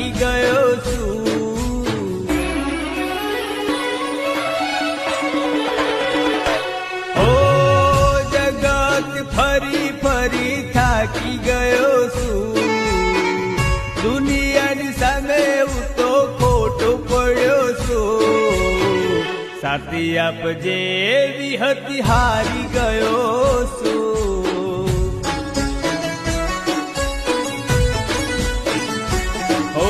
થાકી ગયો છું. ઓ જગત ફરી ફરી થાકી ગયો છું. દુનિયાની સામે હું તો ખોટો પડ્યો છું. સાથી આપજે વિહતી હારી ગયો છું. ઓ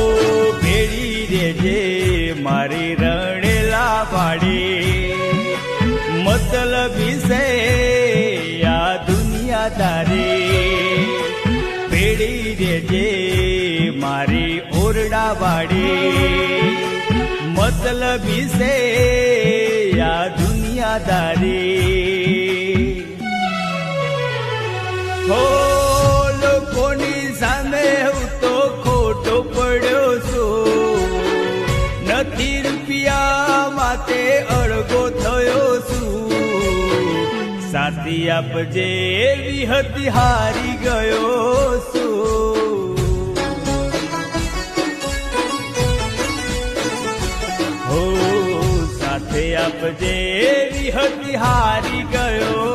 ભેળી રેજે મારી રણેલા વાડી, મતલબી છે આ દુનિયાદારી. ભેળી રેજે મારી ઓરડા વાડી, મતલબી છે આ દુનિયાદારી. હો લોકોની સામે હું તો ખોટો પડ્યો છું. નથી રૂપિયા માટે અળગો થયો છું. સાથી આપજે વિહતી હારી ગયો છું. હો સાથે આપજે વિહતી હારી ગયો